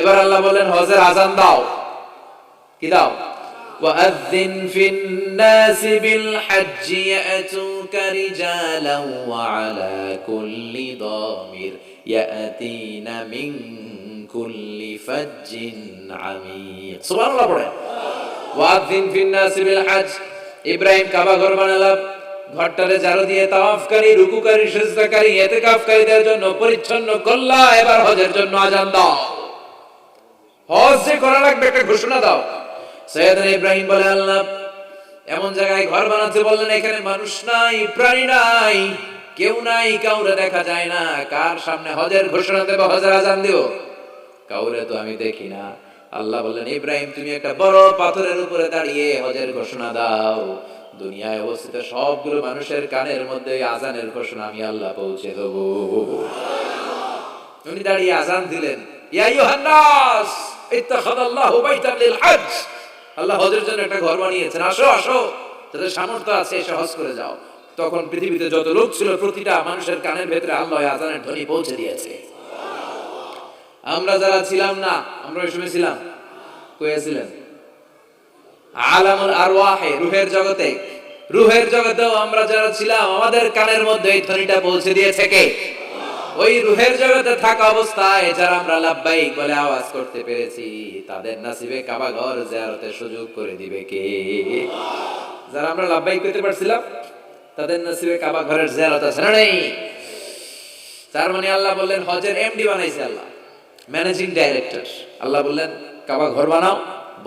এবার আল্লাহ বললেন হজের আজান দাও। কি দাও? وأذن في الناس بالحج يأتوك رجالا وعلى كل ضامر يأتين من كل فج عميق سبحان الله পড়ে وأذن في الناس بالحج ইব্রাহিম কাবা ঘর বানালাম, ঘরটারে ঝাড়ু দিয়ে তাওয়াফকারী, রুকুকারী, সিজদাকারী, ইতিকাফকারীদের জন্য পরিচ্ছন্ন করলা। এবার হজের জন্য আজান দাও। হজ যে করা লাগবে একটা ঘোষণা দাও। সৈয়দনা ইব্রাহিম বলে, আল্লাহ এমন জায়গায় ঘর বানাতে বললেন এখানে মানুষ নাই, প্রাণী নাই, কেউ নাই, কাউরে দেখা যায় না, কার সামনে হজের ঘোষণা দেব, হজের আজান দেব? কাউরে তো আমি দেখি না। আল্লাহ বললেন, ইব্রাহিম তুমি একটা বড় পাথরের উপরে দাঁড়িয়ে হজের ঘোষণা দাও। দুনিয়ায় অবস্থিত সবগুলো মানুষের কানের মধ্যে আজানের ঘোষণা আমি আল্লাহ পৌঁছে দেব। উনি দাঁড়িয়ে আজান দিলেন, ইয়া আইয়ুহান নাস ইত্তাখাযাল্লাহু বাইতান লিল হজ, আল্লাহ হজের জন্য একটা ঘর বানিয়েছেন, আসো আসো, যাদের সামর্থ্য আছে এসে হজ করে যাও। তখন পৃথিবীতে যত লোক ছিল প্রতিটা মানুষের কানের ভেতরে আল্লাহ আজানের ধ্বনি পৌঁছে দিয়েছে। আমরা যারা ছিলাম না, আমরা ওই সময় ছিলাম কইছিলেন আলামুল আরওয়াহে, রূহের জগতে, রূহের জগতেও আমরা যারা ছিলাম আমাদের কানের মধ্যে এই ধ্বনিটা পৌঁছে দিয়েছে কে? ওই রূহের জগতে থাকা অবস্থায় যারা আমরা লাব্বাইক বলে আওয়াজ করতে পেরেছি, তাদের নসিবে কাবা ঘর জিয়ারতের সুযোগ করে দিবে কে? যারা আমরা লাব্বাইক করতে পারছিলাম তাদের নসিবে কাবা ঘরের জিয়ারত আছে না নেই? তার মানে আল্লাহ বললেন হজের এমডি বানাইছে আল্লাহ, ম্যানেজিং ডাইরেক্টর। আল্লাহ বললেন কাবা ঘর বানাও,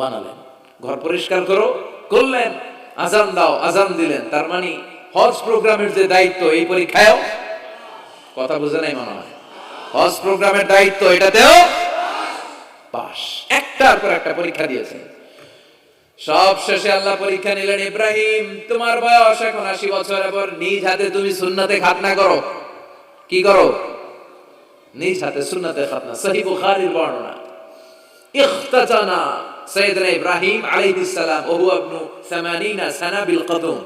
বানালেন। ঘর পরিষ্কার করো, করলেন। আজান দাও, আজান দিলেন। তার মানে হজ প্রোগ্রামের যে দায়িত্ব এই পরীক্ষায়ও, কথা বুঝে নাই মনে হয়, হজ প্রোগ্রামের দায়িত্ব এটাতেও পাস। একটার পর একটা পরীক্ষা দিয়েছেন। সব শেষে আল্লাহ পরীক্ষা নিলেন, ইব্রাহিম তোমার বয়স এখন 80 বছর, এবার নিজ হাতে তুমি সুন্নাতে খাতনা করো। কি করো? নিজ হাতে সুন্নাতে খাতনা। সহিহ বুখারীর বর্ণনা, ইখতাতানা সাইয়েদনা ইব্রাহিম আলাইহিস সালাম ওহু ইবনু 80 সানা বিল কদম,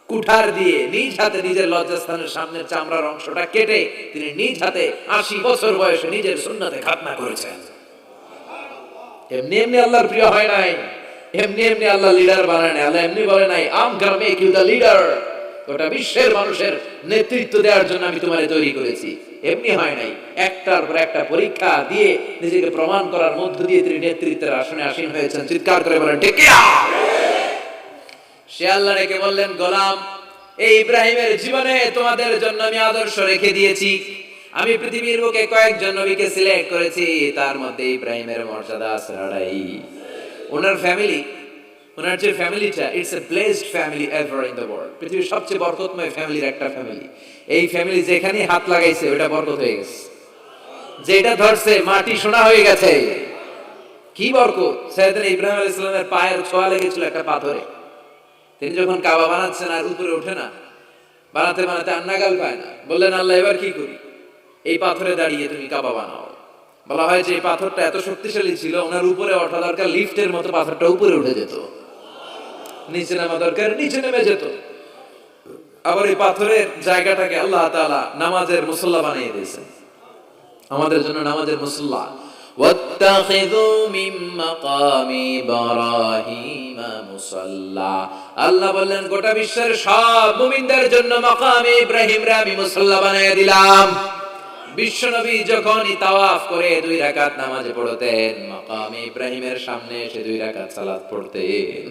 কুঠার দিয়ে নিজ হাতে নিজের লজ্জাস্থানের সামনের চামড়ার অংশটা কেটে তিনি নিজ হাতে 80 বছর বয়সে নিজের সুন্নাতে খাতনা করেছেন। এমনি এমনি আল্লাহর প্রিয় হয় নাই, এমনি এমনি আল্লাহ লিডার বানায় নাই। আল্লাহ এমনি বলে নাই আম গর মেক ইউ দ্য লিডার, গোটা বিশ্বের মানুষের নেতৃত্ব দেওয়ার জন্য আমি তোমারে তৈরি করেছি। এমনি হয় নাই, একটার পর একটা পরীক্ষা দিয়ে নিজেকে প্রমাণ করার মধ্য দিয়ে তিনি নেতৃত্বের আসনে আসীন হয়েছেন। চিৎকার করে বলেন ঠিক কিনা? সে আল্লাহ রেখে বললেন, গোলাম এই ইব্রাহিমের জীবনে তোমাদের জন্য আমি আদর্শ রেখে দিয়েছি। আমি পৃথিবীর বুকে কয়েকজন নবীকে সিলেক্ট করেছি, তার মধ্যে ইব্রাহিমের মর্যাদা আছে লড়াই। ওনার ফ্যামিলি, ওনার যে ফ্যামিলিটা, it's a blessed family ever in the world. পৃথিবীর সবচেয়ে বরকতময় ফ্যামিলির একটা ফ্যামিলি। এই ফ্যামিলি যেখানে হাত লাগাইছে ওটা বরকত হয়ে গেছে, যেটা ধরছে মাটি সোনা হয়ে গেছে। কি বরকত! সাইয়েদনা ইব্রাহিম আলাইহিস সালামের পায়ের ছোঁয়া লেগেছিল একটা পাথরে। তিনি যখন কাবা বানাচ্ছেন আর উপরে ওঠে না, বানাতে বানাতে আর নাগাল পায় না, বললেন আল্লাহ এবার কি করি? এই পাথরে দাঁড়িয়ে তুমি কাবা বানাও। বলা হয় যে এই পাথরটা এত শক্তিশালী ছিল, ওনার উপরে ওঠা দরকার লিফটের মতো, পাথরটা উপরে উঠে যেত, নিচে নামা দরকার নিচে নেমে যেত। আবার এই পাথরের জায়গাটাকে আল্লাহ তাআলা নামাজের মুসল্লা বানিয়ে দিয়েছেন, আমাদের জন্য নামাজের মুসল্লা। ওয়াত্তাখিযু মিন মাকামি ইব্রাহিম মুসাল্লা, আল্লাহ বললেন গোটা বিশ্বের সব মুমিনদের জন্য মাকামে ইব্রাহিমরে আমি মুসাল্লা বানিয়ে দিলাম। বিশ্বনবী যখনই তাওয়াফ করে 2 রাকাত নামাজ পড়তেন, মাকামে ইব্রাহিমের সামনে এসে 2 রাকাত সালাত পড়তেন।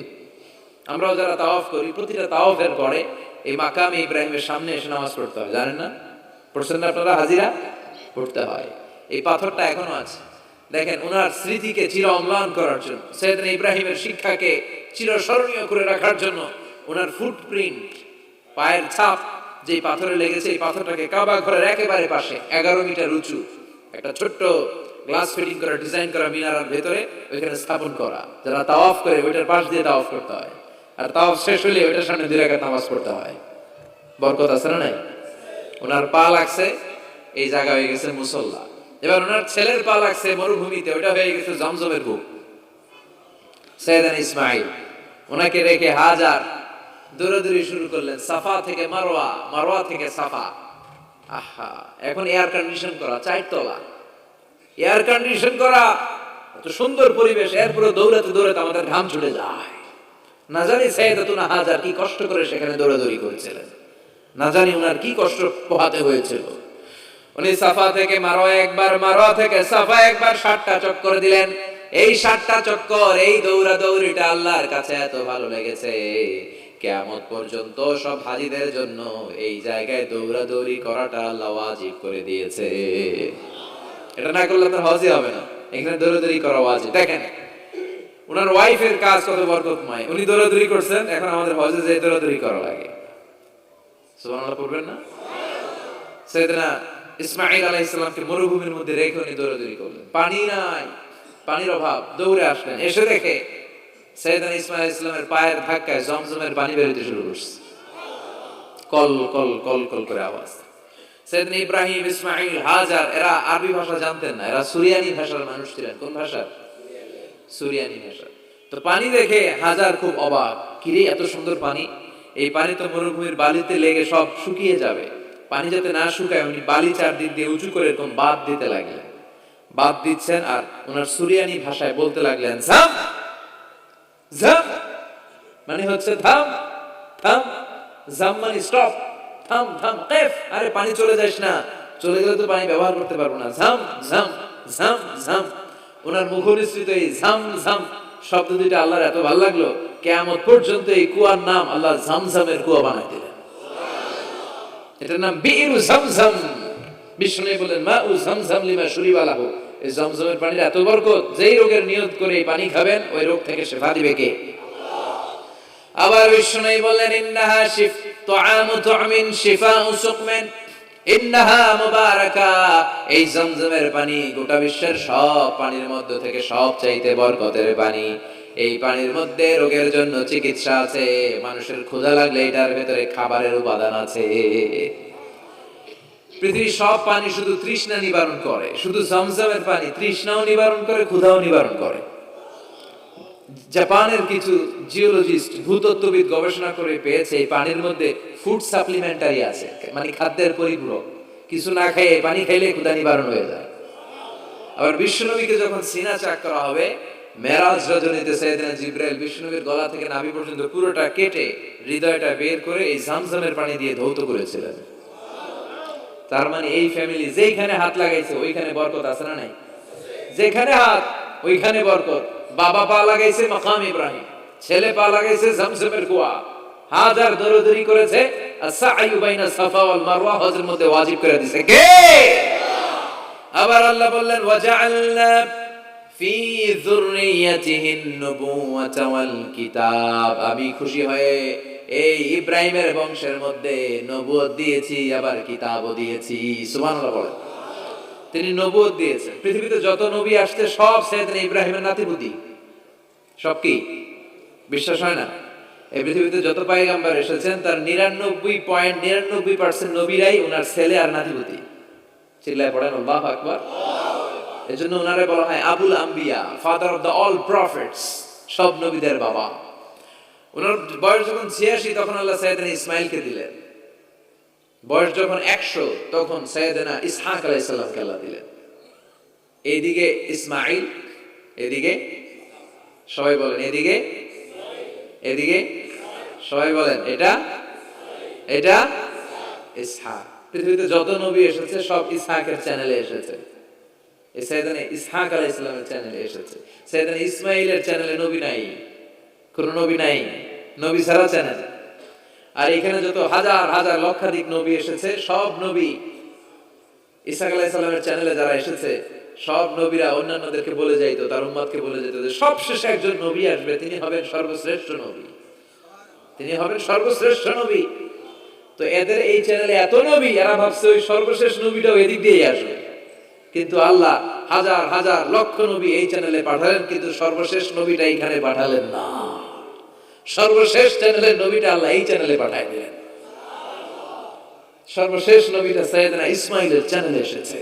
আমরাও যারা তাওয়াফ করি, প্রতিটা তাওয়াফের পরে এই মাকামে ইব্রাহিমের সামনে এসে নামাজ পড়তে হয়, জানেন না? পড়ছেন না আপনারা? হাজিরা পড়তে হয়। এই পাথরটা এখনো আছে। দেখেন ওনার স্মৃতিকে চির অম্লান করার জন্য, সাইয়েদনা ইব্রাহিমের শিক্ষাকে চিরস্মরণীয় করে রাখার জন্য ওনার ফুটপ্রিন্ট, পায়ের ছাপ যে পাথরে লেগেছে, এই পাথরটাকে কাবা ঘরের একেবারে পাশে 11 মিটার উঁচু একটা ছোট্ট গ্লাস ফিটিং করা, ডিজাইন করা মিনারার ভেতরে ওইখানে স্থাপন করা। যারা তাওয়াফ করে ওইটার পাশ দিয়ে তাওয়াফ করতে হয়, আর তাওয়াফ শেষ হলে ওইটার সামনে 2 রাকাত নামাজ পড়তে হয়। বরকত আছে না নাই? ওনার পা লাগছে, এই জায়গা হয়ে গেছে মুসল্লা। এবার ওনার ছেলের পা লাগছে মরুভূমিতে, ওইটা হয়ে গেছে জমজমের কূপ। সাইয়েদনা ইসমাঈল, ওনাকে রেখে হাজার দৌড়াদৌড়ি শুরু করলেন, সাফা থেকে মারওয়া, মারওয়া থেকে সাফা। আহা, এখন এয়ার কন্ডিশন করা 4 তলা, এয়ার কন্ডিশন করা তো সুন্দর পরিবেশ, এরপরে দৌড়াতে দৌড়াতে আমাদের ঘাম ছুটে যায়। না জানি সাইয়েদাতুনা হাজার কি কষ্ট করে সেখানে দৌড়াদৌড়ি করেছিলেন, না জানি উনার কি কষ্ট পোহাতে হয়েছিল। উনি সাফা থেকে মারোয়া একবার, মারোয়া থেকে সাফা একবার 60টা চক্কর দিলেন। এই 60টা চক্কর, এই দৌড়াদৌড়িটা আল্লাহর কাছে এত ভালো লেগেছে, কিয়ামত পর্যন্ত সব হাজীদের জন্য এই জায়গায় দৌড়াদৌড়ি করাটা আল্লাহ ওয়াজিব করে দিয়েছে। এটা না করলে আপনার হজই হবে না, এখানে দৌড়াদৌড়ি করা ওয়াজিব। দেখেন উনার ওয়াইফের কাজ কত বরকতময়, উনি দৌড়াদৌড়ি করছেন, এখন আমাদের হজে যে দৌড়াদৌড়ি করা লাগে। সুবহানাল্লাহ পড়বেন না? সাইয়েদনা ইসমাঈল আলাইহিস সালামকে মরুভূমির মধ্যে রেখে উনি দৌড়াদৌড়ি করলেন, পানি নাই, পানির অভাব, দৌড়ে আসলেন, এসে দেখে সাইয়েদনা ইসমাঈল আলাইহিস সালামের পায়ের ধাক্কায় জমজমের পানি বের হতে শুরু করছে, কল কল কল কল করে আওয়াজ। সাইয়েদনা ইব্রাহিম, ইসমাঈল, হাজার এরা আরবি ভাষা জানতেন না, এরা সুরিয়ানি ভাষার মানুষ ছিলেন। কোন ভাষা? সুরিয়ানি ভাষা। তো পানি দেখে হাজার খুব অবাক, কিরে এত সুন্দর পানি, এই পানি তো মরুভূমির বালিতে লেগে সব শুকিয়ে যাবে। পানি যাতে না শুকায় উনি বালি চারদিক দিয়ে উঁচু করে এরকম বাঁধ দিতে লাগলেন, বাঁধ দিচ্ছেন আর ওনার সুরিয়ানি ভাষায় বলতে লাগলেন ঝাম ঝাম, মানে হচ্ছে থাম থাম, ঝাম মানে স্টপ, থাম থাম, কেফ, আরে পানি চলে যাস না, চলে গেলে তো পানি ব্যবহার করতে পারবো না, ঝাম ঝাম ঝাম ঝাম। ওনার মুখনিসৃত এই ঝাম ঝাম শব্দ দুইটা আল্লাহর এত ভালো লাগলো, কিয়ামত পর্যন্ত এই কুয়ার নাম আল্লাহ ঝামঝামের কুয়া বানাই দিলেন। এটার নাম বিইরু জামজাম। বিষ্ণু বলেন মাউ জামজাম লিমা শুরিবা লাহু, এই জমজমের পানির এত বরকত, যেই রোগের নিয়ত করে এই পানি খাবেন ওই রোগ থেকে শিফা দিবে কে? আবার বিষ্ণু বলেন ইন্নাহা শিফ তুআমু তুমিন শিফাউ সুকমিন ইন্নাহা মুবারাকা, এই জমজমের পানি গোটা বিশ্বের সব পানির মধ্যে থেকে সবচাইতে বরকতের পানি। এই পানির মধ্যে রোগের জন্য চিকিৎসা আছে, মানুষের ক্ষুধা লাগলে এটার ভেতরে খাবারের উপাদান আছে। পৃথিবীর সব পানি শুধু তৃষ্ণা নিবারণ করে, শুধু জমজমের পানি তৃষ্ণাও নিবারণ করে, ক্ষুধাও নিবারণ করে। জাপানের কিছু জিওলজিস্ট, ভূতত্ত্ববিদ গবেষণা করে পেয়েছে এই পানির মধ্যে ফুড সাপ্লিমেন্টারি আছে, মানে খাদ্যের পরিপূরক। কিছু না খেয়ে পানি খাইলে ক্ষুধা নিবারণ হয়ে যায়। আবার বিশ্বনবীকে যখন সিনা চাক করা হবে, মেরাজ রজনীতে সাইয়েদনা জিবরাইল বিষ্ণুবীর গলা থেকে নাভি পর্যন্ত পুরোটা কেটে হৃদয়টা বের করে এই জামজামের পানি দিয়ে ধৌত করেছিলেন। তার মানে এই ফ্যামিলি যেখানে হাত লাগাইছে ওইখানে বরকত আছে না নাই? যেখানে হাত ওইখানে বরকত। বাবা পা লাগাইছে মাকাম ইব্রাহিম, ছেলে পা লাগাইছে জামজামের কুয়া, হাজার দৌড়াদৌড়ি করেছে, আস-সা'য়ু বাইনা সাফা ওয়াল মারওয়া হজের মধ্যে ওয়াজিব করে দিয়েছে কে? আবার আল্লাহ বললেন ওয়াজআলনা ফি যুররিয়াতিহিন নুবুওয়াতা ওয়াল কিতাব, আমি খুশি হয়ে এই ইব্রাহিমের বংশের মধ্যে নবুয়ত দিয়েছি, আবার কিতাবও দিয়েছি। সুবহানাল্লাহ বলেন। তিনি নবুয়ত দিয়েছেন। পৃথিবীতে যত নবী আসছে সব সাইয়েদনা ইব্রাহিমের নাতিপুতি। সব কি বিশ্বাস হয় না? এই পৃথিবীতে যত পয়গম্বর এসেছেন তার 99.99% নবীরাই ওনার ছেলে আর নাতিপুতি। চিল্লায় পড়েন আল্লাহু আকবার। এজন্য ওনারে বলা হয় আবুল আম্বিয়া, father of the all prophets, সব নবীদের বাবা। ওনার বয়স যখন 86 তখন আল্লাহ সাইয়েদনা ইসমাইলকে দিলেন। বয়স যখন 100 তখন সাইয়েদনা ইসহাক আলাইহিস সালামকে আল্লাহ দিলেন। এইদিকে ইসমাইল, এদিকে সবাই বলেন এদিকে, এদিকে সবাই বলেন এটা, এটা ইসহাক। পৃথিবীতে যত নবী এসেছে সব ইসহাকের চ্যানেলে এসেছে। এই সাইয়েদনা ইসহাক আলাইহিস সালামের চ্যানেলে এসেছে। সাইয়েদনা ইসমাইলের চ্যানেলে নবী নাই, কোন নবী নাই, নবী ছাড়া চ্যানেল। আর এখানে যত হাজার হাজার লক্ষাধিক নবী এসেছে সব নবী ইসহাক আলাইহিস সালামের চ্যানেলে যারা এসেছে সব নবীরা অন্যান্যদেরকে বলে যাইতো, তার উম্মতকে বলে যেত যে সবশেষে একজন নবী আসবে, তিনি হবেন সর্বশ্রেষ্ঠ নবী, তিনি হবেন সর্বশ্রেষ্ঠ নবী। তো এদের এই চ্যানেলে এত নবী, এরা ভাবছে ওই সর্বশেষ নবীটাও এদিক দিয়েই আসবে, কিন্তু আল্লাহ হাজার হাজার লক্ষ নবী এই চ্যানেলে পাঠালেন, কিন্তু সর্বশেষ নবীটা এইখানে পাঠালেন না। সর্বশেষ চ্যানেলের নবীটা আল্লাহ এই চ্যানেলে পাঠায় দিলেন। সর্বশেষ নবীটা সাইয়েদনা ইসমাইলের চ্যানেলে এসেছে।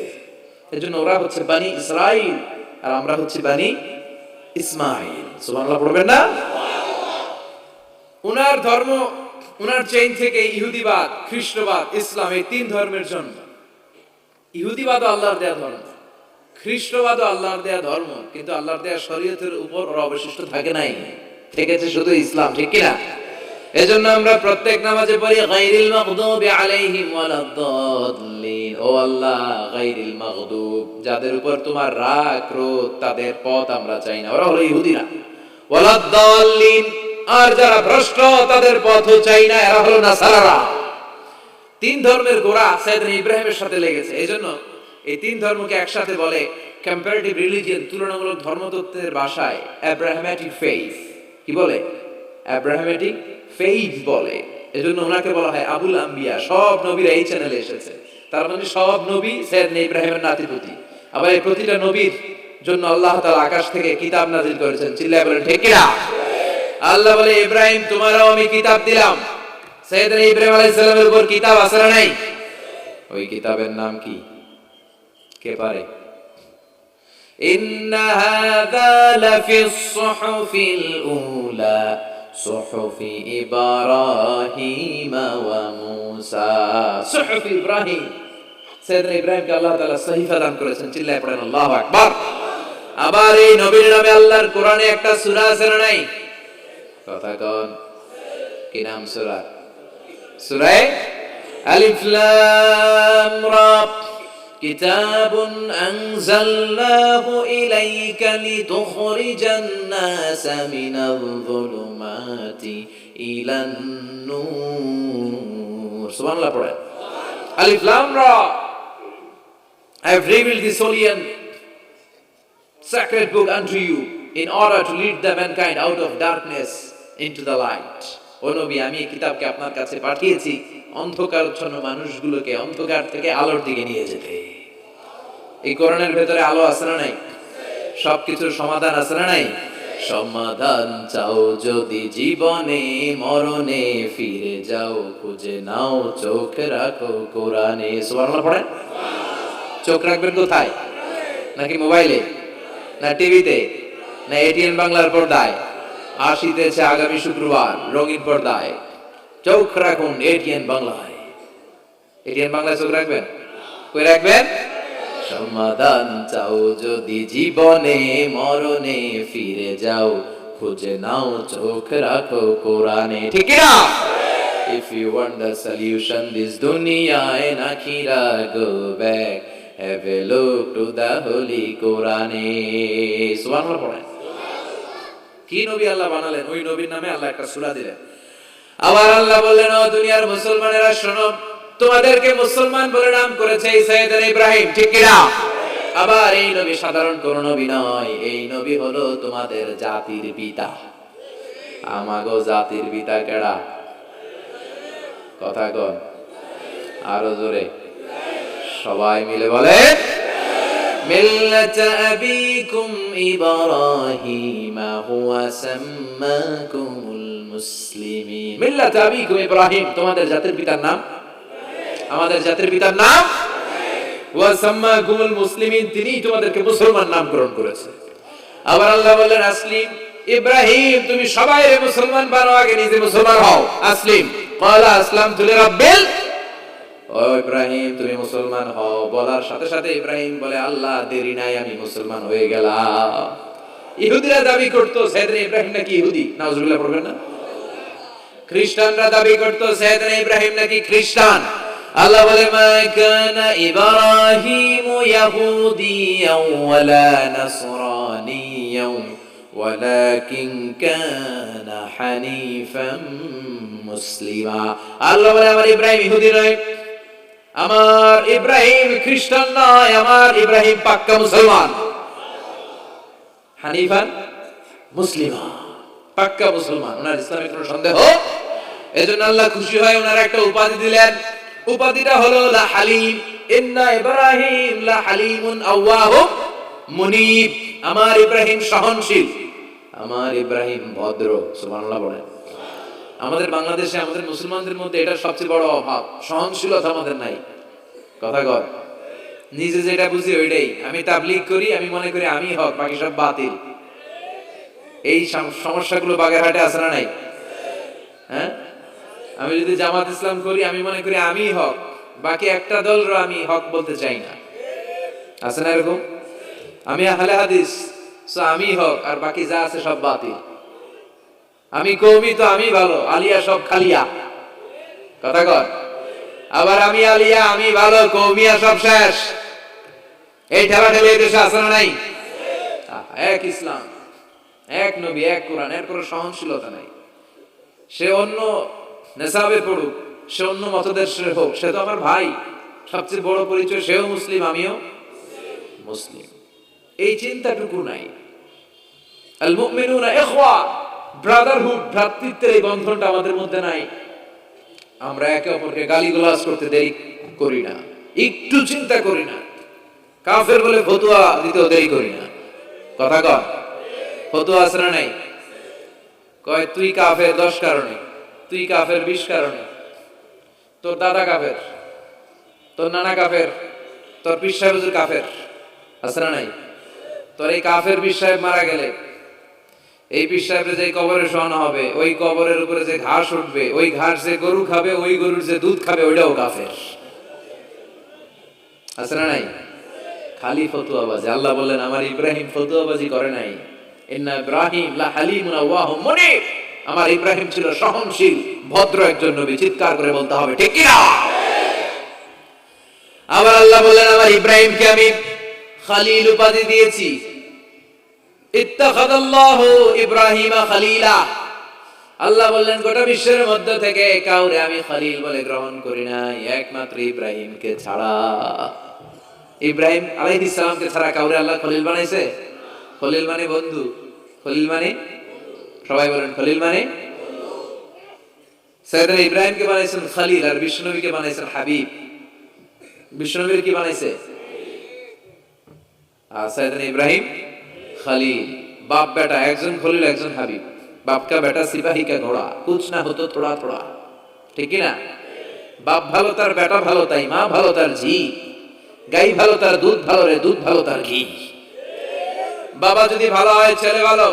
এজন্য ওরা হচ্ছে বানি ইসরাইল আর আমরা হচ্ছে বানি ইসমাইল। সুবহানাল্লাহ পড়বেন না? উনার ধর্ম, উনার চেইন থেকে ইহুদিবাদ, খ্রিস্টবাদ, ইসলাম, এই তিন ধর্মের জন্ম। ইহুদিবাদ আল্লাহর দেয়া ধর্ম, খ্রিস্টবাদও আল্লাহর দেয়া ধর্ম, কিন্তু আল্লাহর দেয়া শরীয়তের উপর ওরা অবশিষ্ট থাকে নাই, থেকেছে শুধু ইসলাম, ঠিক কিনা? এজন্য আমরা প্রত্যেক নামাজে পড়ি গায়রিল মাগদুবি আলাইহিম ওয়ালাদ-দাল্লিন। ও আল্লাহ, গায়রিল মাগদুব, যাদের উপর তোমার রাগ ক্রোধ, তাদের পথ আমরা চাই না, ওরা হলো ইহুদিরা। ওয়ালাদ-দাল্লিন, আর যারা ভ্রষ্ট তাদের পথও চাই না, এরা হলো নাসারারা। তিন ধর্মের গোড়া সাইয়েদনা ইব্রাহিমের সাথে লেগেছে। এজন্য এই তিন ধর্মকে একসাথে বলে কম্পারেটিভ রিলিজিয়ন, তুলনামূলক ধর্মতত্ত্বের ভাষায় অ্যাব্রাহামেটিক ফেইথ। কি বলে? অ্যাব্রাহামেটিক ফেইথ বলে। এজন্য ওনাকে বলা হয় আবুল আম্বিয়া। সব নবীরা এই চ্যানেলে এসেছে, তার মানে সব নবী সাইয়েদনা ইব্রাহিমের নাতিপুতি। আবার এই প্রতিটা নবীর জন্য আল্লাহ তাআলা আকাশ থেকে কিতাব নাযিল করেছেন। চিল্লায়ে বলেন ঠিক কিনা? আল্লাহ বলে, ইব্রাহিম তোমারও আমি কিতাব দিলাম। সাইয়েদনা ইব্রাহিম আলাইহিস সালামের উপর কিতাব আছে না নাই? ওই কিতাবের নাম কি? কে পারে? ইন্না হাযা লাফিস সুহুফিল উলা সুহুফি ইব্রাহিম ওয়া মূসা। সুহুফ ইব্রাহিম, সাইয়েদনা ইব্রাহিমকে আল্লাহ তাআলা সহিফা দান করেছেন। চিল্লায়ে পড়েন আল্লাহু আকবার। আবার এই নবীর নামে আল্লাহর কোরআনে একটা সূরা আছে না নাই? কথা কোন? কি নাম সূরা? সূরা আলিফ লাম রা। কিতাবুন আনজালনাহু ইলাইকা লিতুখরিজান নাসা মিনাল যুলুমাতি ইলান নূর। সুবহানাল্লাহ পড়েন। আলিফ লাম রা। I have revealed this holy and sacred book unto you in order to lead the mankind out of darkness into the light. ও নবী, আমি এই কিতাবকে আপনার কাছে পাঠিয়েছি অন্ধকারাচ্ছন্ন মানুষগুলোকে অন্ধকার থেকে আলোর দিকে নিয়ে যেতে। এই কোরআনের ভেতরে আলো আছে না নাই? সবকিছুর সমাধান আছে না নাই? সমাধান চাও যদি জীবনে মরণে, ফিরে যাও খুঁজে নাও চোখ রাখো কোরআনে। সুবহানাল্লাহ পড়েন। চোখ রাখবেন কোথায়? নাকি মোবাইলে, না টিভিতে, না এটিএন বাংলার পর্দায়? আসিতেছে আগামী শুক্রবার রঙিন পর্দায়। চোখ রাখুন এটিএন বাংলায়। এটিএন বাংলায় চোখ রাখবেন? কই রাখবেন? সমাধান চাও যদি জীবনে মরণে, ফিরে যাও খুঁজে নাও চোখ রাখো কোরআনে। ঠিক না? If you want the solution this dunya and akhirah, go back, have a look to the holy Quran. সুবহানাল্লাহ পড়েন। কি নবী আল্লাহ বানালেন, ওই নবীর নামে আল্লাহ একটা সূরা দিলেন। আবার আল্লাহ বললেন, ও দুনিয়ার মুসলমানেরা শোনো, তোমাদেরকে মুসলমান বলে নাম করেছে সাইয়েদনা ইব্রাহিম। ঠিক কিনা? আবার এই নবী সাধারণ কোন নবী নয়, এই নবী হলো তোমাদের জাতির পিতা। আমাগো জাতির পিতা কেডা? কথা কন আরো জোরে, সবাই মিলে বলে, মিল্লাতা আবিকুম ইব্রাহিম হুয়া সাম্মাকুমুল মুসলিমিন। মিল্লাতা আবিকুম ইব্রাহিম, তোমাদের জাতির পিতার নাম, আমাদের জাতির পিতার নাম ওয়া সাম্মাকুমুল মুসলিমিন, তিনি তোমাদেরকে মুসলমান নামকরণ করেছে। আবার আল্লাহ বললেন, আসলিম ইব্রাহিম, তুমি সবাইকে মুসলমান বানাও, আগে নিজে মুসলমান হও। আসলিম ক্বালা আসলামতু লিরাব্বিল। ও ইব্রাহিম, তুমি মুসলমান হও বলার সাথে সাথে ইব্রাহিম বলে, আল্লাহ দেরি নাই, আমি মুসলমান হয়ে গেলাম। ইহুদিরা দাবি করতো সাইয়েদনা ইব্রাহিম নাকি ইহুদি। নাউজুবিল্লাহ পড়বেন না? খ্রিস্টানরা দাবি করতো সাইয়েদনা ইব্রাহিম নাকি খ্রিস্টান। আল্লাহ বলে, মা কানা ইব্রাহিম ইয়াহুদিয়াও ওয়ালা নাসরানিয়াও ওয়ালাকিন কানা হানিফাম মুসলিমা। আল্লাহ বলে, আমার ইব্রাহিম ইহুদি নয়, আমার ইব্রাহিম খ্রিস্টান নয়, আমার ইব্রাহিম পাক্কা মুসলমান। হানিফান মুসলিমা, পাক্কা মুসলমান, ওনার ইসলামে কোনো সন্দেহ। এজন্য আল্লাহ খুশি হয়, ওনার একটা উপাধি দিলেন। উপাধিটা হলো লা হালিম। ইন্না ইব্রাহিম লা হালিমুন আওয়াহুম মুনিব। আমার ইব্রাহিম সহনশীল, আমার ইব্রাহিম ভদ্র। সুবহানাল্লাহ বলেন। আমাদের বাংলাদেশে আমাদের মুসলমানদের মধ্যে এটা সবচেয়ে বড় অভাব, সহনশীলতা আমাদের নাই। কথা কয়, নিজে যেটা বুঝি ওইটাই। আমি তাবলীগ করি, আমি মনে করি আমি হক, বাকি সব বাতিল। এই সমস্যাগুলো বাগেরহাটে আছে না নাই? হ্যাঁ, আমি যদি জামাত ইসলাম করি, আমি মনে করি আমি হক, বাকি একটা দলরও আমি হক বলতে চাই না। আছে না এরকম? আমি আহলে হাদিস, সো আমি হক, আর বাকি যা আছে সব বাতিল। আমি কওমি তো আমি ভালো, আলিয়া সব খালিয়া। কথা কর। আবার আমি আলিয়া আমি ভালো, কওমিয়া সব শেষ। এই ঠেলাঠেলি এই দেশে আছে না নাই? এক ইসলাম, এক নবী, এক কোরআন, এর কোনো সহনশীলতা নাই। সে অন্য নেশাবে পড়ুক, সে অন্য মতদেশের হোক, সে তো আমার ভাই। সবচেয়ে বড় পরিচয় সেও মুসলিম, আমিও মুসলিম। এই চিন্তাটুকু নাই। আল মুমিনুনা ইখওয়া, ব্রাদারহুড, ভ্রাতৃত্বের এই বন্ধনটা আমাদের মধ্যে নাই। আমরা একে অপরকে গালিগালাজ করতে দেরি করি না, একটু চিন্তা করি না। কাফের বলে ফতোয়া দিতেও দেরি করি না। কথা কর। ফতোয়া আছে না নাই? কয় তুই কাফের 10 কারণে, তুই কাফের 20 কারণে, তোর দাদা কাফের, তোর নানা কাফের, তোর পীর সাহেব হুজুর কাফের। আছে না নাই? তোর এই কাফের পীর সাহেব মারা গেলে, এই পীর সাহেবের যে কবরে শোয়ানো হবে, ওই কবরের উপরে যে ঘাস উঠবে, ওই ঘাস যে গরু খাবে, ওই গরুর যে দুধ খাবে, ওইটাও কাফের। আছে না নাই? খালি ফতুয়াবাজি। আল্লাহ বললেন আমার ইব্রাহিম ফতুয়াবাজি করে নাই। ইন্না ইব্রাহিম লা হালিমুন আওয়াহুম মুনিব। আমার ইব্রাহিম ছিল সহনশীল, ভদ্র একজন নবী। চিৎকার করে বলতে হবে ঠিক কি না? আবার আল্লাহ বললেন আমার ইব্রাহিমকে আমি খলিল উপাধি দিয়েছি। ইত্তাখাযাল্লাহু ইব্রাহিমা খলিলা। আল্লাহ বললেন গোটা বিশ্বের মধ্য থেকে কাউরে আমি খলিল বলে গ্রহণ করি নাই, একমাত্র ইব্রাহিমকে ছাড়া। ইব্রাহিম আলাইহিস সালামকে ছাড়া কাউরে আল্লাহ খলিল বানাইছে? খলিল মানে বন্ধু। খলিল মানে, সবাই বলেন খলিল মানে। সাইয়েদনা ইব্রাহিমকে বানাইছেন খলিল, আর বিশ্বনবীকে বানাইছেন হাবিব। বিশ্বনবীর কি বানাইছে? সাইয়েদনা ইব্রাহিম খলিল। বাপ বেটা, একজন খলিল একজন হাবিব। বাপ কা বেটা সিপাহী কা ঘোড়া, কুছ না হতো থোড়া থোড়া। ঠিক কি না? বাপ ভালো তার বেটা ভালো, তাই মা ভালো তার ঝি। গাই ভালো তার দুধ ভালো রে, দুধ ভালো তার ঘি। বাবা যদি ভালো হয় ছেলে ভালো,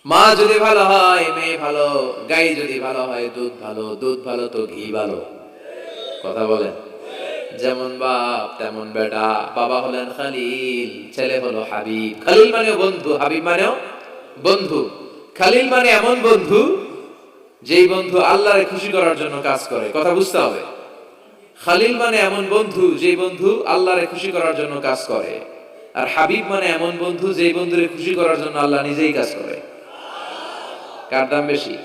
মা যদি ভালো হয় মেয়ে ভালো, গাই যদি ভালো হয় দুধ ভালো, দুধ ভালো তো ঘি ভালো। কথা বলেন। যেমন বাপ তেমন বেটা। বাবা হলেন খলিল, ছেলে হলো হাবিব। খলিল মানে বন্ধু, হাবিব মানেও বন্ধু। খলিল মানে এমন বন্ধু যেই বন্ধু আল্লাহরে খুশি করার জন্য কাজ করে। কথা বুঝতে হবে। খলিল মানে এমন বন্ধু যেই বন্ধু আল্লাহরে খুশি করার জন্য কাজ করে। আর হাবিব মানে এমন বন্ধু যেই বন্ধুরে খুশি করার জন্য আল্লাহ নিজেই কাজ করে। কার দাম বেশি?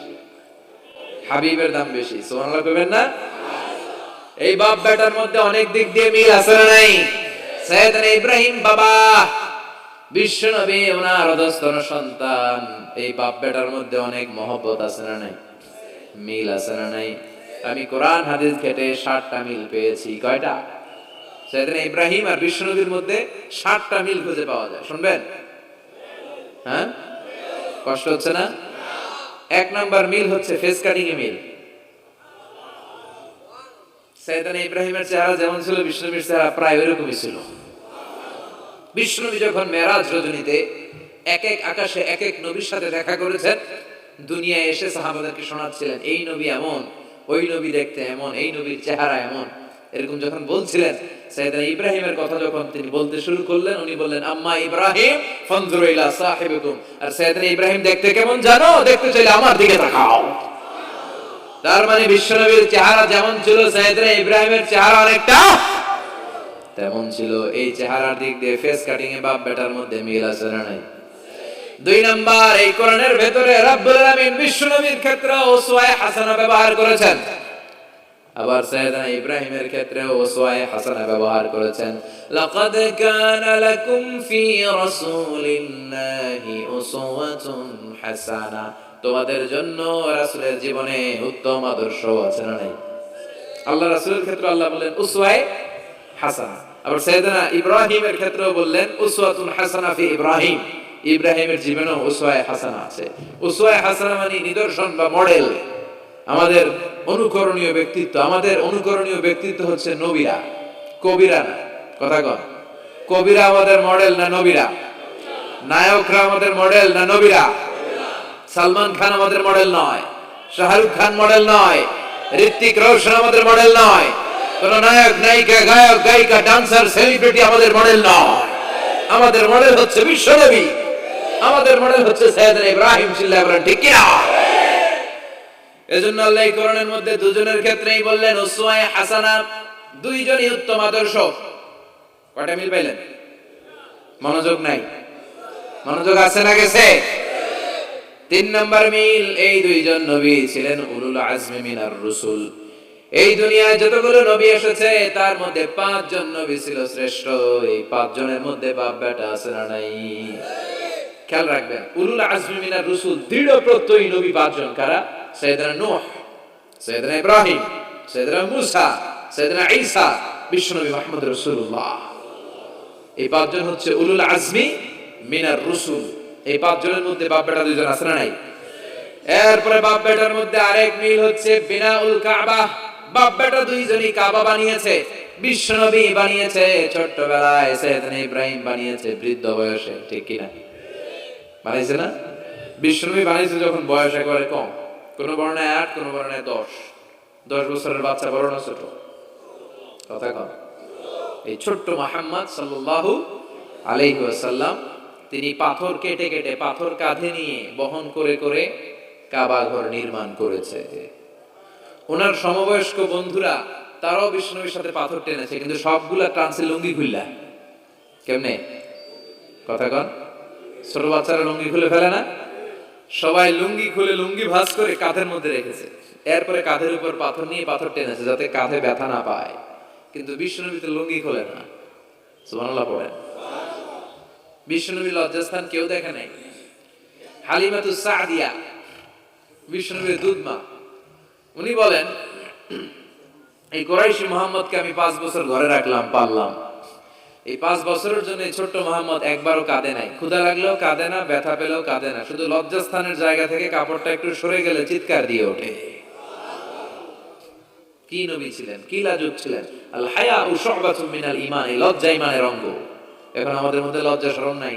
হাবিবের দাম বেশি। সুবহানাল্লাহ কইবেন না? এই বাপ বেটার মধ্যে অনেক দিক দিয়ে মিল আছে না নাই? সাইয়েদনা ইব্রাহিম বাবা, বিশ্বনবী ওনার অধস্তন সন্তান। এই বাপ বেটার মধ্যে অনেক মহব্বত আছে না নাই? মিল আছে না নাই? আমি কোরআন হাদিস ঘেটে 60টা মিল পেয়েছি। কয়টা? সাইয়েদনা ইব্রাহিম আর বিশ্বনবীর মধ্যে 60টা মিল খুঁজে পাওয়া যায়। শুনবেন? হ্যাঁ, কষ্ট হচ্ছে না? 1 নাম্বার মিল হচ্ছে ফেস কাটিং এ মিল। সাইয়েদনা ইব্রাহিমের চেহারা যেমন ছিল, বিশ্বনবীর চেহারা প্রায় ওইরকমই ছিল। বিশ্বনবী যখন মেরাজ রজনীতে এক এক আকাশে এক এক নবীর সাথে দেখা করেছেন, দুনিয়ায় এসে সাহাবাদেরকে শোনাচ্ছিলেন এই নবী এমন, ওই নবী দেখতে এমন, এই নবীর চেহারা এমন। এরকম যখন বলছিলেন, সাইয়েদনা ইব্রাহিমের কথা যখন তিনি বলতে শুরু করলেন, উনি বললেন আম্মা ইব্রাহিম ফানজুরু ইলা সাহিবিকুম। আর সাইয়েদনা ইব্রাহিম দেখতে কেমন জানো? দেখতে চাইলে আমার দিকে তাকাও। তার মানে বিশ্বনবীর চেহারা যেমন ছিল, সাইয়েদনা ইব্রাহিমের চেহারা অনেকটা তেমন ছিল। এই চেহারার দিক দিয়ে ফেস কাটিং এ বাপ বেটার মধ্যে মিল আছে না নাই? 2 নাম্বার, এই কোরআনের ভেতরে রব্বুল আলামিন বিশ্বনবীর ক্ষেত্রে উসওয়ায়ে হাসানা ব্যবহার করেছেন। আবার সাইয়েদনা ইব্রাহিমের ক্ষেত্রে উসওয়ায়ে হাসানা ব্যবহার করেছেন। লাকাদ কানা লাকুম ফি রাসূলিল্লাহি উসওয়াতুন হাসানা। তোমাদের জন্য রাসূলের জীবনে উত্তম আদর্শ আছে না নাই? আল্লাহ রাসূলের ক্ষেত্রে আল্লাহ বলেন উসওয়ায়ে হাসানা। আবার সাইয়েদনা ইব্রাহিমের ক্ষেত্রেও বললেন উসওয়াতুন হাসানা ফি ইব্রাহিম। ইব্রাহিমের জীবনেও উসওয়ায়ে হাসানা আছে। উসওয়ায়ে হাসানা মানে নিদর্শন বা মডেল, আমাদের অনুকরণীয় ব্যক্তিত্ব। আমাদের অনুকরণীয় ব্যক্তিত্ব হচ্ছে নবীরা, কবিরা না। কথা কন। কবিরা আমাদের মডেল না নবীরা? নায়করা আমাদের মডেল না নবীরা? সালমান খান আমাদের মডেল নয়, শাহরুখ খান মডেল নয়, ঋত্বিক রোশন আমাদের মডেল নয়, কোন নায়ক নায়িকা গায়ক গায়িকা ডান্সার সেলিব্রিটি আমাদের মডেল নয়। আমাদের মডেল হচ্ছে বিশ্বনবী, আমাদের মডেল হচ্ছে সাইয়েদনা ইব্রাহিম, চিল্লায়ে বলেন ঠিক কিনা? এজন্য আল্লাহ কোরআনের মধ্যে দুজনের ক্ষেত্রেই বললেন উসওয়ায়ে হাসানা, দুইজনই উত্তম আদর্শ। কয়টা মিল পাইলেন? মনোযোগ নাই, মনোযোগ আছে না গেছে? 3 নাম্বার মিল, এই দুইজন নবী ছিলেন উলুল আজমি মিনার রাসূল। এই দুনিয়ায় যতগুলো নবী এসেছে তার মধ্যে 5 জন নবী ছিল শ্রেষ্ঠ। এই 5 জনের মধ্যে বাপ বেটা আছে না নাই? খেয়াল রাখবেন, উলুল আজমি মিনার রাসূল দৃঢ় প্রত্যয়ী নবী 5 জন। কারা? সাইয়েদনা নূহ, সাইয়েদনা ইব্রাহিম, সাইয়েদনা মূসা, সাইয়েদনা ঈসা, বিশ্বনবী মুহাম্মদ রাসূলুল্লাহ। এই 5 জন হচ্ছে উলুল আজমি মিনার রাসূল। এই 5 জনের মধ্যে বাপ বেটা 2 জন আছে না নাই? এরপরে বাপ বেটার মধ্যে আরেক মিল হচ্ছে বিনাউল কাবা। বাপ বেটা 2 জনই কাবা বানিয়েছে। বিশ্বনবী বানিয়েছে ছোট্টবেলায়, সাইয়েদনা ইব্রাহিম বানিয়েছে বৃদ্ধ বয়সে, ঠিক কি না? বানাইছে না? বিশ্বনবী বানিয়েছে যখন বয়স একেবারে কম, কোন বর্ণায় 8, কোন বর্ণায় 10। 10 বছরের বাচ্চা বড় না ছোট? কথা কম। এই ছোট্ট মুহাম্মদ সাল্লাল্লাহু আলাইহি ওয়াসাল্লাম তিনি পাথর কেটে কেটে, পাথর কাঁধে নিয়ে বহন করে করে কাবা ঘর নির্মাণ করেছে। ওনার সমবয়স্ক বন্ধুরা তারাও বিষ্ণুর সাথে পাথর টেনেছে, কিন্তু সবগুলা টানছে লুঙ্গি খুললা। কেমনে? কথা কন। ছোট বাচ্চারা লুঙ্গি খুলে ফেলে না? সবাই লুঙ্গি খুলে লুঙ্গি ভাঁজ করে কাঁধের মধ্যে রেখেছে। এরপরে কাঁধের উপর পাথর নিয়ে পাথর টেনেছে যাতে কাঁধে ব্যথা না পায়। কিন্তু বিষ্ণুনবী তো লুঙ্গি খোলে না। সুবহানাল্লাহ পড়েন। বিষ্ণুনবীর লজ্জাস্থান কেউ দেখে নাই। হালিমাতুস সাদিয়া, বিষ্ণুনবীর দুধমা, উনি বলেন এই কুরাইশি মুহাম্মদকে আমি 5 বছর ঘরে রাখলাম, পাললাম। এই 5 বছরের জন্য ছোট্ট মুহাম্মদ একবারও কাঁদে নাই। ক্ষুধা লাগলেও কাঁদে না, ব্যথা পেলেও কাঁদে না। শুধু লজ্জাস্থানের জায়গা থেকে কাপড়টা একটু সরে গেলে চিৎকার দিয়ে ওঠে। কি নবী ছিলেন, কি লাজুক ছিলেন। আল হায়াউ শু'বাতুম মিনাল ঈমান, এই লজ্জা ঈমানের অঙ্গ। এখন আমাদের মধ্যে লজ্জা শরম নাই।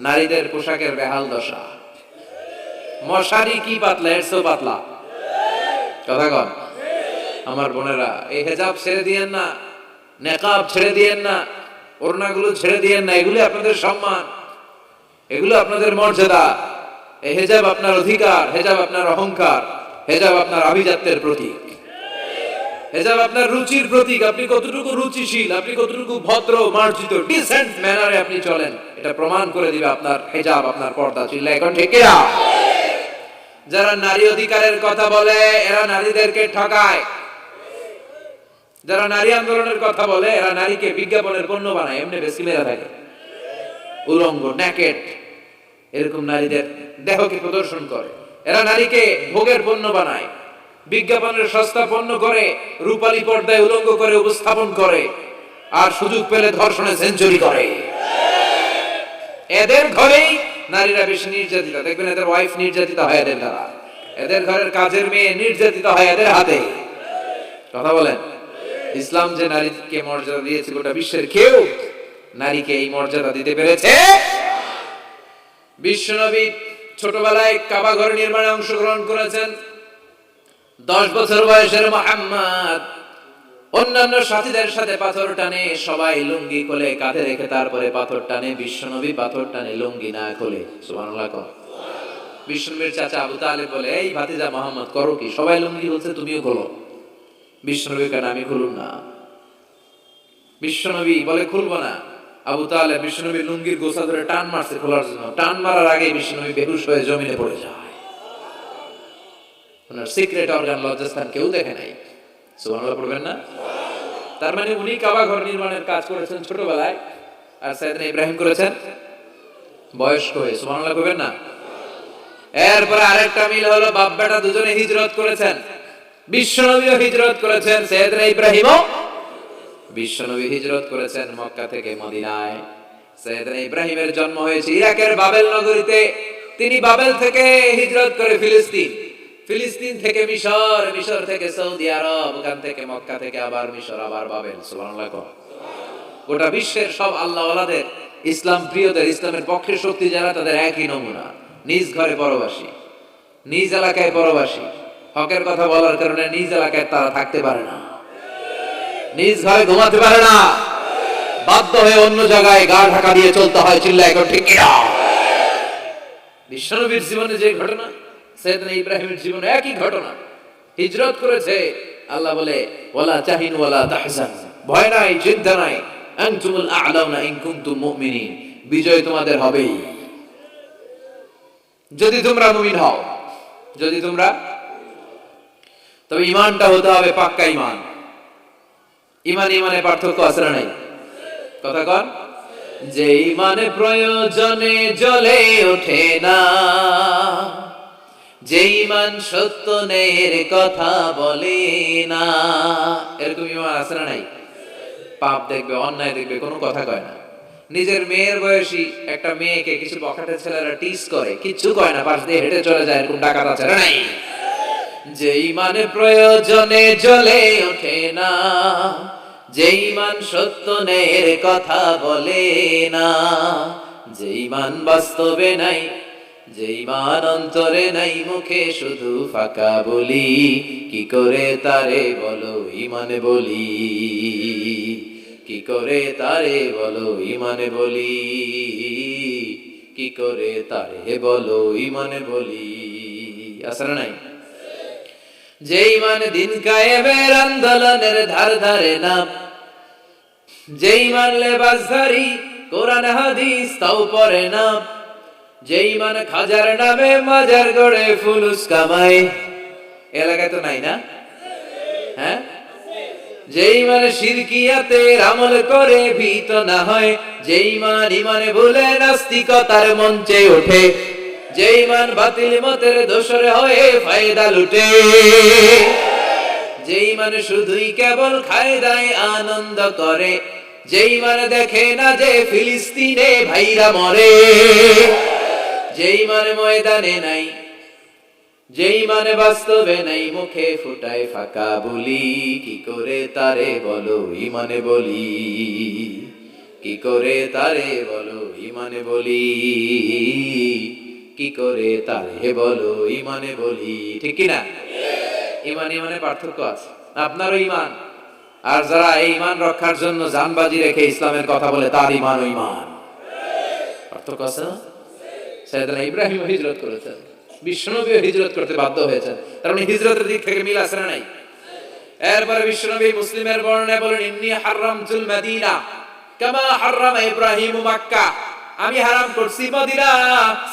নারীদের পোশাকের বেহাল দশা। মশারি কি পাতলা, এর চেয়েও পাতলা। কথা কন। আমার বোনেরা, এই হিজাব ছেড়ে দিয়েন না, নেকাব ছেড়ে দিয়েন না, ওড়নাগুলো ছেড়ে দিয়েন না। এগুলো আপনাদের সম্মান, এগুলো আপনাদের মর্যাদা। এই হিজাব আপনার অধিকার, হিজাব আপনার অহংকার, হিজাব আপনার আভিজাত্যের প্রতীক, হিজাব আপনার রুচির প্রতীক। আপনি কতটুকু রুচিশীল, আপনি কতটুকু ভদ্র, মার্জিত, ডিসেন্ট ম্যানারে আপনি চলেন, এটা প্রমাণ করে দিবে আপনার হিজাব, আপনার পর্দা। চিল্লায় এখন ঠিক কিনা? যারা নারী অধিকারের কথা বলে এরা নারীদেরকে ঠকায়। যারা নারী আন্দোলনের কথা বলে এরা নারীকে বিজ্ঞাপনের পণ্য বানায়, এমনি বেশি মেরা থাকে। উলঙ্গ, নেকেড, এরকম নারীদের দেহকে প্রদর্শন করে। এরা নারীকে ভোগের পণ্য বানায়, বিজ্ঞাপনের সস্তা পণ্য করে, রূপালী পর্দায় উলঙ্গ করে উপস্থাপন করে, আর সুযোগ পেলে ধর্ষণে সেঞ্চুরি করে। এদের ঘরেই নারীরা বেশি নির্যাতিত। দেখবেন এদের ওয়াইফ নির্যাতিত হয় এদের দ্বারা, এদের ঘরের কাজের মেয়ে নির্যাতিত হয় এদের হাতে। কথা বলেন। ইসলাম যে নারীকে মর্যাদা দিয়েছে, গোটা বিশ্বের কেউ নারীকে এই মর্যাদা দিতে পেরেছে? বিশ্বনবী ছোটবেলায় কাবা ঘর নির্মাণে অংশগ্রহণ করেছেন। 10 বছর বয়সের মুহাম্মদ অন্যান্য সাথীদের সাথে পাথর টানে, সবাই লুঙ্গি খুলে কাঁধে রেখে তারপরে পাথর টানে। বিশ্বনবী পাথর টানে লুঙ্গি না খুলে। সুবহানাল্লাহ। বিশ্বনবীর চাচা আবু তালেব বলে, এই ভাতিজা মুহাম্মদ করো কি? সবাই লুঙ্গি খুলছে, তুমিও খোলো। বিশ্বনবী কেন? আমি খুলুম না। বিশ্বনবী বলে খুলবো না। আবু তালেব বিশ্বনবীর লুঙ্গির গোছা ধরে টান মারছে খোলার জন্য। টান মারার আগে বিশ্বনবী বেহুশ হয়ে জমিনে পড়ে যায়। ওনার সিক্রেট অর্গান লজ্জাস্থান কেউ দেখে নাই। সুবহানাল্লাহ পড়বেন না? তার মানে উনি কাবা ঘর নির্মাণের কাজ করেছেন ছোটবেলায়, আর সাইয়েদনা ইব্রাহিম করেছেন বয়স্ক হয়ে। সুবহানাল্লাহ পড়বেন না? এরপরে আরেকটা মিল হলো, বাপ বেটা দুজনে হিজরত করেছেন। বিশ্বনবীও হিজরত করেছেন, সাইয়েদনা ইব্রাহিমও। বিশ্বনবী হিজরত করেছেন মক্কা থেকে মদিনায়। সাইয়েদনা ইব্রাহিমের জন্ম হয়েছে ইরাকের বাবেল নগরীতে। তিনি বাবেল থেকে হিজরত করে ফিলিস্তিন, ফিলিস্তিন থেকে মিশর, মিশর থেকে সৌদি আরব, ওখান থেকে মক্কা থেকে আবার মিশর, আবার বাবেল। সুবহানাল্লাহ। গোটা বিশ্বের সব আল্লাহওয়ালাদের, ইসলাম প্রিয়দের, ইসলামের পক্ষে শক্তি যারা, তাদের একই নমুনা। নিজ ঘরে পরবাসী, নিজ এলাকায় পরবাসী। হকের কথা বলার কারণে নিজ এলাকায় তারা থাকতে পারে না, নিজ ঘরে ঘুমাতে পারে না, বাধ্য হয়ে অন্য জায়গায় গা ঢাকা দিয়ে চলতে হয়। চিল্লায় এখন ঠিক কিনা? বিশ্বনবীর জীবনে যে ঘটনা, সাইয়েদনা ইব্রাহিমের জীবনে একই ঘটনা। হিজরত করেছে, আল্লাহ বলে ওয়ালা তাহিনু ওয়ালা তাহজান, ভয় নাই, চিন্তা নাই, আনতুমুল আ'লাউনা ইন কুনতুম মুমিনিন, বিজয় তোমাদের হবেই যদি তোমরা মুমিন হও। যদি তোমরা, তবে ঈমানটা হতে হবে পাক্কা ঈমান। ঈমান ঈমানে পার্থক্য আছে না নাই? কথা কন। যে ঈমানে প্রয়োজনে জ্বলে ওঠে না, যে ঈমান সত্য ন্যায়ের কথা বলে না, এরকম ঈমান আছে না নাই? পাপ দেখবে, অন্যায় দেখবে, কোনো কথা কয় না। নিজের মেয়ের বয়সী একটা মেয়েকে কিছু বখাটে ছেলেরা টিস করে, কিচ্ছু কয় না, পাশ দিয়ে হেঁটে চলে যায়, এরকম ডাকাত আছে না নাই? যে ঈমানে প্রয়োজনে জ্বলে ওঠে না, যে ঈমান সত্য ন্যায়ের কথা বলে না, যে ঈমান বাস্তবে নাই, যে ঈমান অন্তরে নাই, মুখে শুধু ফাঁকা বলি, কি করে তারে বলো ঈমানে বলি, কি করে তারে বলো ঈমানে বলি, কি করে তারে বলো ঈমানে বলি। আছে না নাই? যে ঈমান দিন কায়েমের আন্দোলনের ধার ধারে না, যে ঈমান লেবাসধারী কোরআন হাদিস তাও পড়ে না, যে ঈমান খাজার নামে মাজার গড়ে ফুলুস কামায়, এলাকায় তো নাই না? হ্যাঁ, যে ঈমান শিরকিয়াতের আমল করে ভীত না হয়, যে ঈমান ঈমানে ভুলে নাস্তিকতার মঞ্চে ওঠে, যে ঈমান বাতিল মতের দোসর হয়ে ফায়দা লুটে, যে ঈমান শুধুই কেবল খায় দায় আনন্দ করে, যে ঈমান দেখে না যে ফিলিস্তিনে ভাইরা মরে, যে ঈমান ময়দানে নাই, যে ঈমান বাস্তবে নাই, মুখে ফুটায় ফাঁকা বলি, কি করে তারে বলো ঈমানে বলি, কি করে তারে বলো ঈমানে বলি, কি করে তারে বলো ঈমানে বলি। ঠিক কি না? ঈমান ঈমানে পার্থক্য আছে। আপনারও ঈমান, আর যারা এই ঈমান রক্ষার জন্য জানবাজি রেখে ইসলামের কথা বলে, তার ঈমান ও ঈমান পার্থক্য আছে না? সাইয়েদনা ইব্রাহিম হিজরত করেছেন, বিশ্বনবীও হিজরত করতে বাধ্য হয়েছেন, তার মানে হিজরতের দিক থেকে মিল আছে না নাই? এরপরে বিশ্বনবী মুসলিমের বর্ণনায় বলেন, ইন্নী হারামতুল মদিনা কামা হারামা ইব্রাহিম মক্কা, আমি হারাম করছি মদিনা,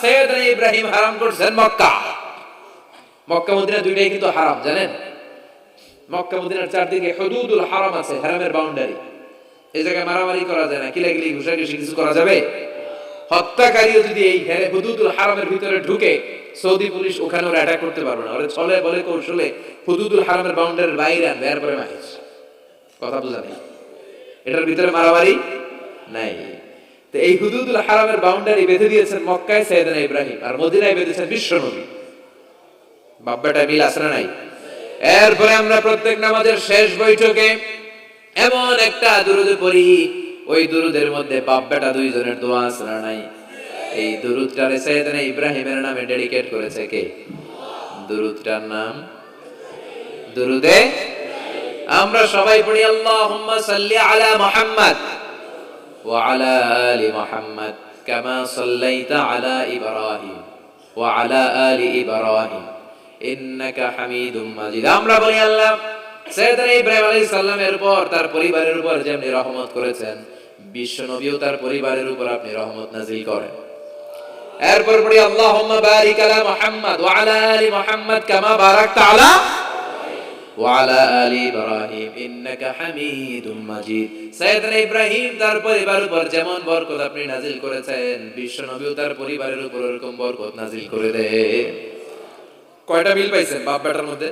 সাইয়েদনা ইব্রাহিম হারাম করছেন মক্কা। মক্কা মদিনা দুইটাই কিন্তু হারাম, জানেন? মক্কা মদিনার চারদিকে হুদুদুল হারাম আছে, হারামের বাউন্ডারি। এই জায়গায় মারামারি করা যায় না, কিলাকিলি ঘুষাঘুষি কিছু করা যাবে? হত্যাকারীও যদি এই হুদুদুল হারামের ভিতরে ঢুকে, সৌদি পুলিশ ওখানে ওরা অ্যাটাক করতে পারবে না। ওরা ছলে বলে কৌশলে হুদুদুল হারামের বাউন্ডারির বাইরে আনবে, এরপরে মারিস। কথা বোঝা নেই? এটার ভিতরে মারামারি নাই। তো এই হুদুদুল হারামের বাউন্ডারি বেঁধে দিয়েছেন মক্কায় সাইয়েদনা ইব্রাহিম, আর মদিনায় বেঁধেছেন বিশ্বনবী। বাব্বাটা মিল আছে না নাই? এরপরে আমরা প্রত্যেক নামাজের শেষ বৈঠকে এমন একটা দুরূদ পড়ি, ওই দুরূদের মধ্যে বাপ বেটা দুইজনের দোয়া আছে না নাই? এই দুরূদটারে সাইয়েদনা ইব্রাহিমের নামে ডেডিকেট করেছে কে? দুরূদটার নাম দুরূদে আমরা সবাই পড়ি, আল্লাহুম্মা সাল্লি আলা মুহাম্মাদ ওয়া আলা আলি মুহাম্মাদ কামা সাল্লাইতা আলা ইব্রাহিম ওয়া আলা আলি ইব্রাহিম ইন্নাকা হামিদুম মাজিদ। আমরা বলি, আল্লাহ সাইয়েদনা ইব্রাহিম আলাইহিস সালামের উপর, তার পরিবারের উপর যেমনি রহমত করেছেন, বিশ্ব নবীও তার পরিবারের উপর আপনি রহমত নাযিল করেন। এরপর পড়ি, আল্লাহুম্মা বারিক আলা মুহাম্মাদ ওয়া আলা আলি মুহাম্মাদ কামা বারাকতা আলা ওয়া আলা আলি ইব্রাহিম ইন্নাকা হামিদুম মাজিদ। সাইয়েদনা ইব্রাহিম তার পরিবারের উপর যেমন বরকত আপনি নাযিল করেছেন, বিশ্ব নবীও তার পরিবারের উপর এরকম বরকত নাযিল করে দেন। কয়টা মিল পাইছেন বাপ বেটার মধ্যে?